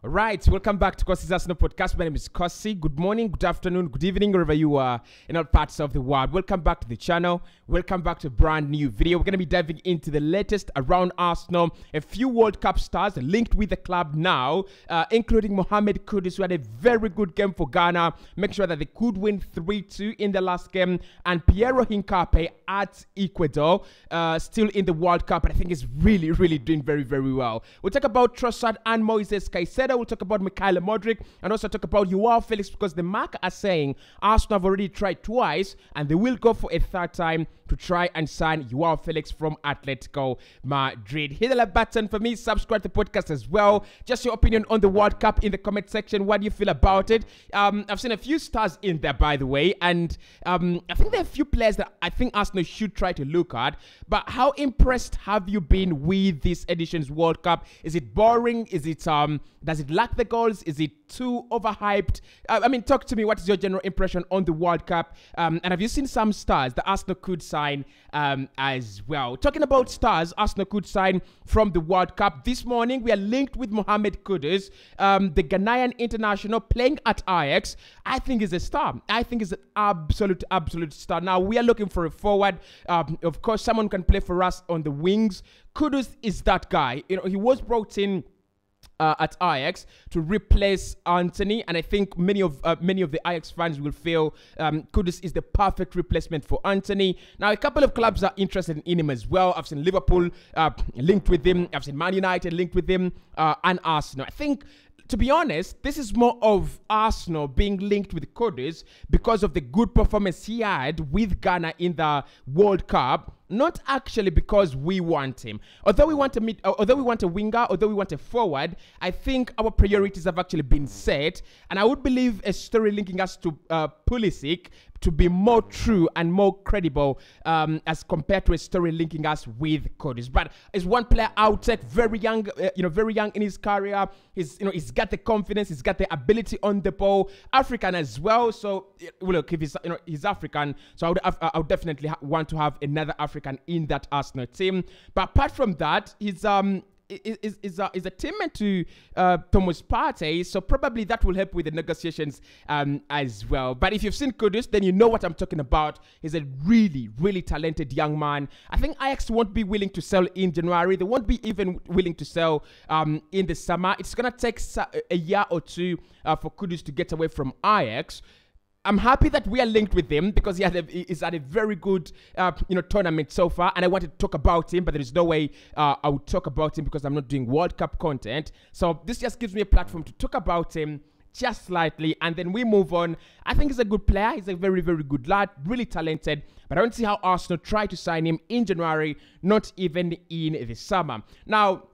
Right, welcome back to Cossy's Arsenal podcast. My name is Cossy. Good morning, good afternoon, good evening, wherever you are in all parts of the world. Welcome back to the channel. Welcome back to a brand new video. We're going to be diving into the latest around Arsenal. A few World Cup stars linked with the club now, including Mohamed Kudus, who had a very good game for Ghana. Make sure that they could win 3-2 in the last game. And Piero Hincapié at Ecuador, still in the World Cup. And I think is really doing very well. We'll talk about Trossard and Moises Caicedo. We'll talk about MYKHALO, and also talk about Joao Felix, because the mark are saying Arsenal have already tried twice and they will go for a third time to try and sign Joao Felix from Atletico Madrid. Hit the like button for me, subscribe to the podcast as well. Just your opinion on the World Cup in the comment section. What do you feel about it? I've seen a few stars in there, by the way, and I think there are a few players that I think Arsenal should try to look at. But how impressed have you been with this edition's World Cup? Is it boring? Is it does it lack the goals? Is it too overhyped? I mean, talk to me. What is your general impression on the World Cup? And have you seen some stars that Arsenal could sign as well? Talking about stars Arsenal could sign from the World Cup. This morning, we are linked with Mohamed Kudus, the Ghanaian international playing at Ajax. I think is a star. I think is an absolute star. Now, we are looking for a forward. Of course, someone can play for us on the wings. Kudus is that guy. You know, he was brought in at Ajax to replace Anthony, and I think many of the Ajax fans will feel Kudus is the perfect replacement for Anthony. Now, a couple of clubs are interested in him as well. I've seen Liverpool linked with him. I've seen Man United linked with him, and Arsenal. I think, to be honest, this is more of Arsenal being linked with Kudus because of the good performance he had with Ghana in the World Cup. Not actually because we want him. Although we want a winger, although we want a forward, I think our priorities have actually been set. And I would believe a story linking us to Pulisic to be more true and more credible as compared to a story linking us with Kudus. But is one player outside, very young, very young in his career. He's got the confidence, he's got the ability on the ball. African as well. So look, if he's African, so I would definitely want to have another African in that Arsenal team. But apart from that, he's a teammate to Thomas Partey, so probably that will help with the negotiations as well. But if you've seen Kudus, then you know what I'm talking about. He's a really talented young man. I think Ajax won't be willing to sell in January. They won't be even willing to sell in the summer. It's going to take a year or two for Kudus to get away from Ajax. I'm happy that we are linked with him because he's had a very good, tournament so far. And I wanted to talk about him, but there is no way I would talk about him because I'm not doing World Cup content. So this just gives me a platform to talk about him just slightly, and then we move on. I think he's a good player. He's a very good lad, really talented. But I don't see how Arsenal try to sign him in January, not even in the summer. Now,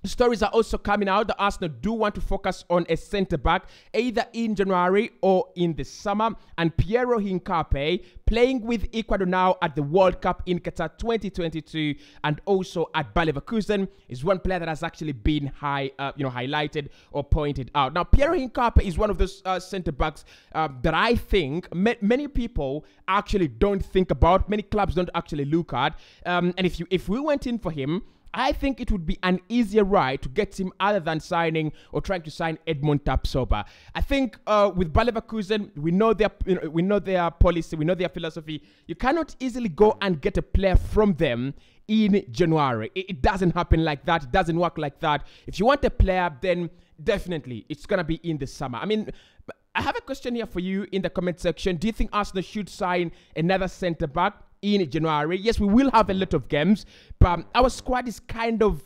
stories are also coming out that Arsenal do want to focus on a centre-back either in January or in the summer. And Piero Hincapié, playing with Ecuador now at the World Cup in Qatar 2022 and also at Bayer Leverkusen, is one player that has actually been highlighted or pointed out. Now, Piero Hincapié is one of those centre-backs that I think many people actually don't think about, many clubs don't actually look at. And if we went in for him, I think it would be an easier ride to get him other than signing or trying to sign Edmond Tapsoba. I think with Bayer Leverkusen, we know their policy, we know their philosophy. You cannot easily go and get a player from them in January. It doesn't happen like that. It doesn't work like that. If you want a player, then definitely it's going to be in the summer. I mean, I have a question here for you in the comment section. Do you think Arsenal should sign another centre-back in January? Yes, we will have a lot of games, but our squad is kind of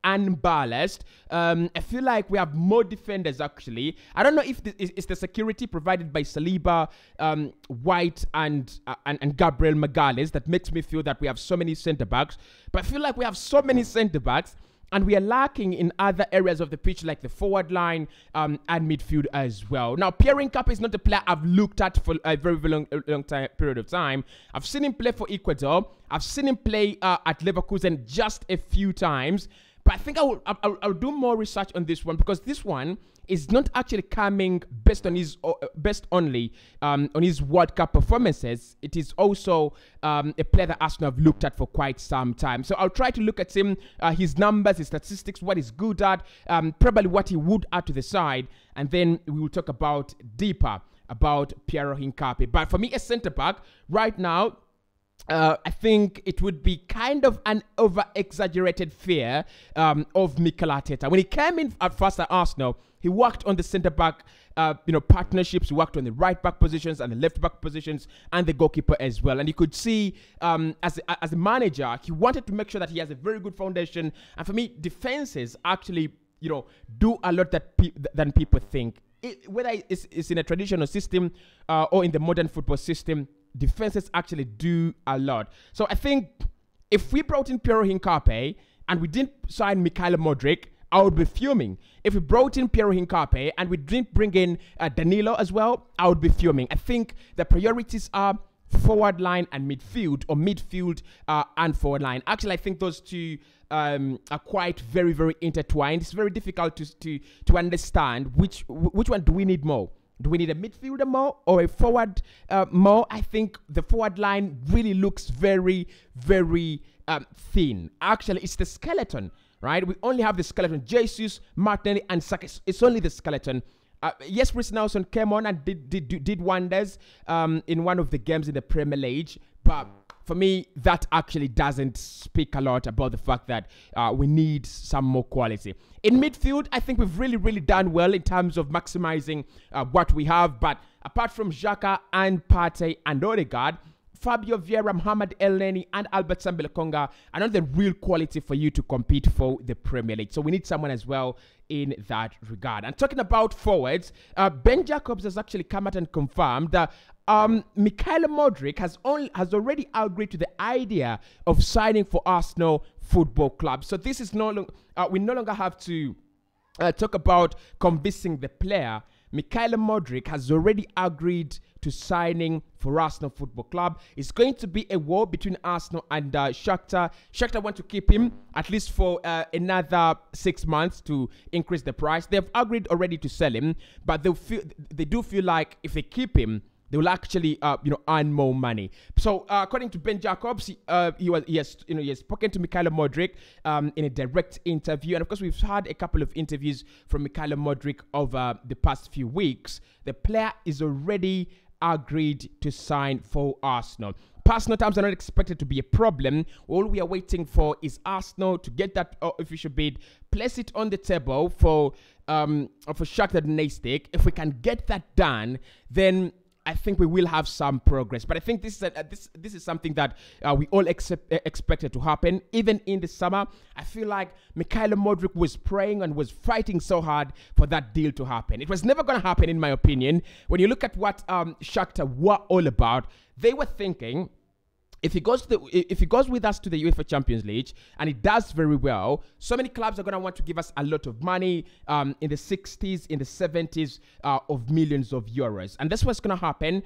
unbalanced. I feel like we have more defenders actually. I don't know if it's the security provided by Saliba, White, and Gabriel Magalhaes that makes me feel that we have so many centre-backs. But I feel like we have so many centre-backs and we are lacking in other areas of the pitch like the forward line and midfield as well. Now, Piero Hincapié is not a player I've looked at for a very long period of time. I've seen him play for Ecuador. I've seen him play at Leverkusen just a few times. But I think I'll do more research on this one, because this one is not actually coming based on his based only on his World Cup performances. It is also a player that Arsenal have looked at for quite some time. So I'll try to look at him, his numbers, his statistics, what he's good at, probably what he would add to the side, and then we will talk about deeper about Piero Hincapié. But for me, a centre back right now, I think it would be kind of an over-exaggerated fear of Mikel Arteta. When he came in at first at Arsenal, he worked on the centre-back partnerships. He worked on the right-back positions and the left-back positions and the goalkeeper as well. And you could see as a manager, he wanted to make sure that he has a very good foundation. And for me, defenses actually, do a lot than people think. Whether it's in a traditional system or in the modern football system, defenses actually do a lot. So I think if we brought in Piero Hincapié and we didn't sign MYKHALO, I would be fuming. If we brought in Piero Hincapié and we didn't bring in Danilo as well, I would be fuming. I think the priorities are forward line and midfield, or midfield and forward line. Actually, I think those two are quite very, very intertwined. It's very difficult to understand which one do we need more. Do we need a midfielder more or a forward more? I think the forward line really looks very, very thin. Actually, it's the skeleton, right? We only have the skeleton. Jesus, Martinelli, and Saka. It's only the skeleton. Yes, Chris Nelson came on and did wonders in one of the games in the Premier League. But for me, that actually doesn't speak a lot about the fact that we need some more quality. In midfield, I think we've really, really done well in terms of maximizing what we have. But apart from Xhaka and Partey and Odegaard, Fabio Vieira, Mohamed Elneny, and Albert Sambi-Lokonga are not the real quality for you to compete for the Premier League. So we need someone as well in that regard. And talking about forwards, Ben Jacobs has actually come out and confirmed that MYKHALO MUDRYK has already agreed to the idea of signing for Arsenal Football Club. So this is we no longer have to talk about convincing the player. MYKHALO MUDRYK has already agreed to signing for Arsenal Football Club. It's going to be a war between Arsenal and Shakhtar. Shakhtar want to keep him at least for another 6 months to increase the price. They've agreed already to sell him, but they do feel like if they keep him, they will actually, earn more money. So, according to Ben Jacobs, he has spoken to MYKHALO MUDRYK in a direct interview, and of course, we've had a couple of interviews from MYKHALO MUDRYK over the past few weeks. The player is already agreed to sign for Arsenal. Personal terms are not expected to be a problem. All we are waiting for is Arsenal to get that official bid, place it on the table for Shakhtar Donetsk. If we can get that done, then I think we will have some progress. But I think this is something that we all expected to happen. Even in the summer, I feel like MYKHALO MUDRYK was praying and was fighting so hard for that deal to happen. It was never going to happen, in my opinion. When you look at what Shakhtar were all about, they were thinking, if he goes with us to the UEFA Champions League and he does very well, so many clubs are going to want to give us a lot of money in the 60s, in the 70s of millions of euros. And that's what's going to happen.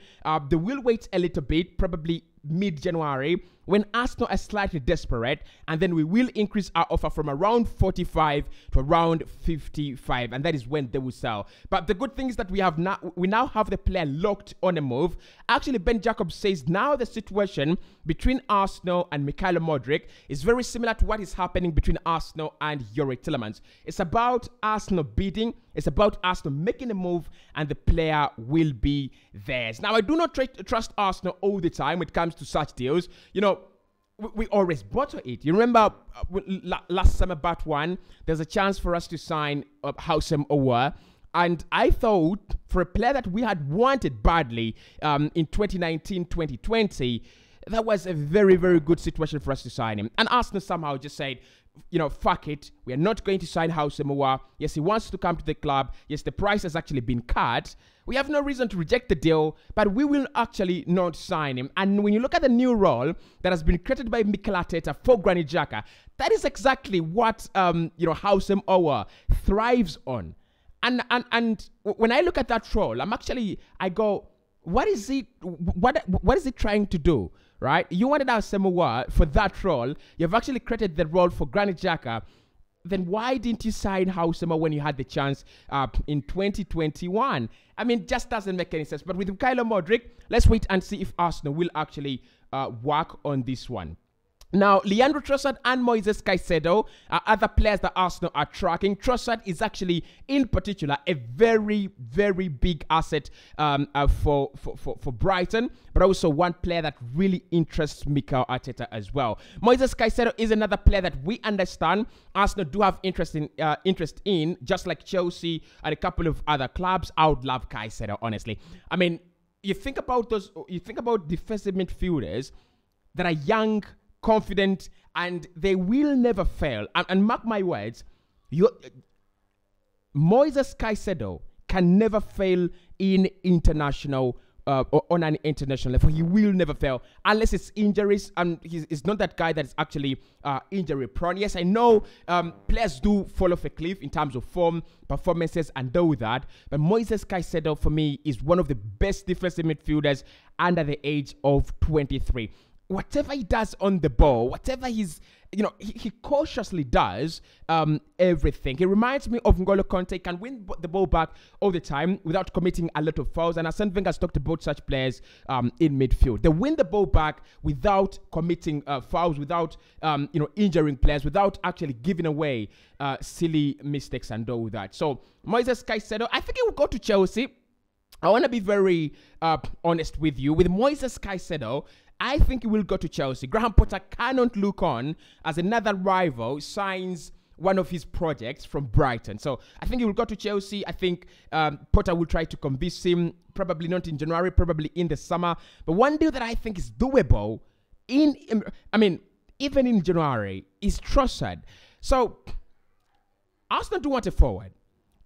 They will wait a little bit, probably mid-January, when Arsenal are slightly desperate, and then we will increase our offer from around 45 to around 55, and that is when they will sell. But the good thing is that we now have the player locked on a move. Actually, Ben Jacobs says now the situation between Arsenal and MYKHALO MUDRYK is very similar to what is happening between Arsenal and Yuri Tillemans. It's about Arsenal bidding, it's about Arsenal making a move, and the player will be theirs. Now, I do not trust Arsenal all the time when it comes to such deals. We always bottle it. You remember last summer, Bat 1, there's a chance for us to sign Houssem Aouar. And I thought for a player that we had wanted badly in 2019-2020, that was a very, very good situation for us to sign him. And Arsenal somehow just said, fuck it. We are not going to sign Houssem Aouar. Yes, he wants to come to the club. Yes, the price has actually been cut. We have no reason to reject the deal, but we will actually not sign him. And when you look at the new role that has been created by Mikel Arteta for Granit Xhaka, that is exactly what Houssem Aouar thrives on. And when I look at that role, I go, what is it trying to do? Right? You wanted Houssem Aouar for that role. You've actually created the role for Granit Xhaka. then why didn't you sign Hausema when you had the chance in 2021? I mean, just doesn't make any sense. But with MYKHALO MUDRYK, let's wait and see if Arsenal will actually work on this one. Now, Leandro Trossard and Moises Caicedo are other players that Arsenal are tracking. Trossard is actually, in particular, a very, very big asset for Brighton, but also one player that really interests Mikel Arteta as well. Moises Caicedo is another player that we understand Arsenal do have interest in, just like Chelsea and a couple of other clubs. I would love Caicedo, honestly. I mean, you think about defensive midfielders that are young, confident, and they will never fail. And mark my words, Moises Caicedo can never fail in international or on an international level. He will never fail unless it's injuries, and he's not that guy that is actually injury prone. Yes, I know players do fall off a cliff in terms of form, performances, and do that, but Moises Caicedo for me is one of the best defensive midfielders under the age of 23. Whatever he does on the ball, whatever he's, he cautiously does everything. He reminds me of N'Golo Kante. He can win the ball back all the time without committing a lot of fouls. And Arsene Wenger has talked about such players in midfield. They win the ball back without committing fouls, without injuring players, without actually giving away silly mistakes and all that. So Moises Caicedo, I think he will go to Chelsea. I want to be very honest with you. With Moises Caicedo, I think he will go to Chelsea. Graham Potter cannot look on as another rival signs one of his projects from Brighton. So I think he will go to Chelsea. I think Potter will try to convince him, probably not in January, probably in the summer. But one deal that I think is doable, even in January, is Trossard. So Arsenal do want a forward.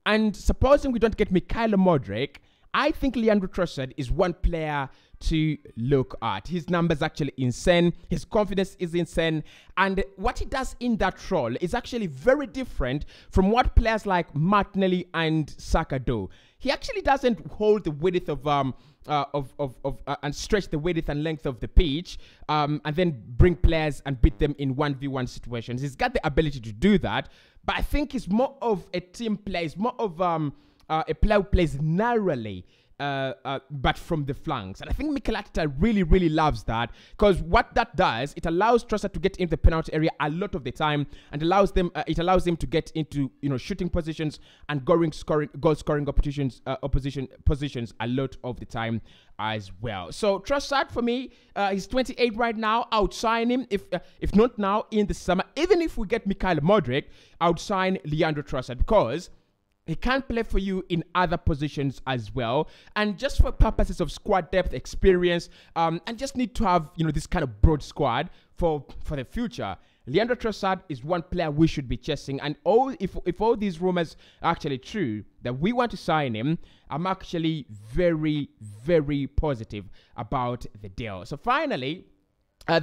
And supposing we don't get MYKHALO MUDRYK, I think Leandro Trossard is one player to look at. His numbers actually insane. His confidence is insane. And what he does in that role is actually very different from what players like Martinelli and Saka do. He actually doesn't hold the width of and stretch the width and length of the pitch and then bring players and beat them in 1v1 situations. He's got the ability to do that, but I think he's more of a team player. He's more of a player who plays narrowly, but from the flanks. And I think Mikel Arteta really, really loves that, because what that does, it allows Trossard to get into the penalty area a lot of the time, and it allows him to get into shooting positions and goal scoring positions a lot of the time as well. So Trossard for me, he's 28 right now. I would sign him if not now, in the summer. Even if we get MYKHALO MUDRYK, I would sign Leandro Trossard, because he can play for you in other positions as well. And just for purposes of squad depth, experience, and just need to have, this kind of broad squad for the future, Leandro Trossard is one player we should be chasing. And if all these rumors are actually true, that we want to sign him, I'm actually very, very positive about the deal. So finally,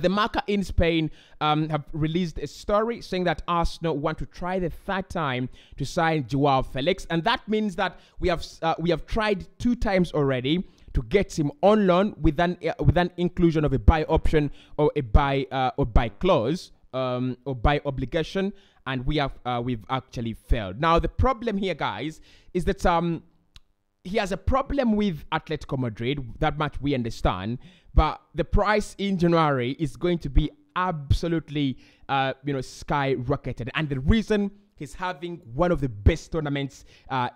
the Marca in Spain have released a story saying that Arsenal want to try the third time to sign Joao Felix, and that means that we have tried 2 times already to get him on loan with an inclusion of a buy option or a buy clause or buy obligation, and we've actually failed. Now the problem here, guys, is that he has a problem with Atletico Madrid. That much we understand. But the price in January is going to be absolutely, skyrocketed. And the reason he's having one of the best tournaments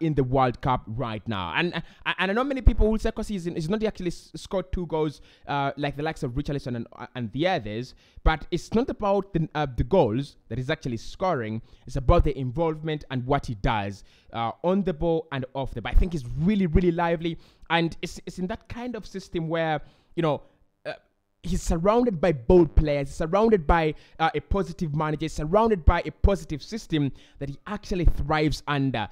in the World Cup right now. And I know many people will say, because he's not actually scored 2 goals like the likes of Richarlison and the others. But it's not about the goals that he's actually scoring. It's about the involvement and what he does on the ball and off the ball. I think he's really, really lively. And it's in that kind of system where, he's surrounded by bold players, he's surrounded by a positive manager, he's surrounded by a positive system that he actually thrives under.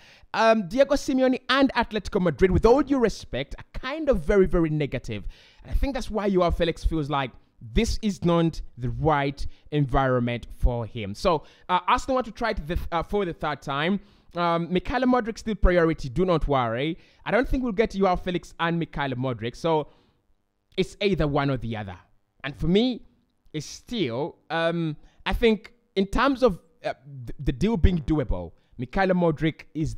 Diego Simeone and Atletico Madrid, with all due respect, are kind of very, very negative. And I think that's why Joao Felix feels like this is not the right environment for him. So Arsenal want to try it for the third time. MYKHALO MUDRYK still priority, do not worry. I don't think we'll get Joao Felix and MYKHALO MUDRYK. So it's either one or the other. And for me, it's still, I think in terms of the deal being doable, MYKHALO MUDRYK is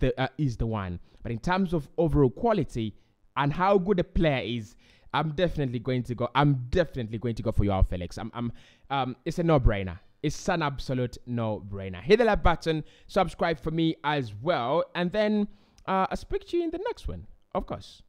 the one. But in terms of overall quality and how good a player is, I'm definitely going to go for Joao Felix. It's a no-brainer. It's an absolute no-brainer. Hit the like button, subscribe for me as well, and then I'll speak to you in the next one, of course.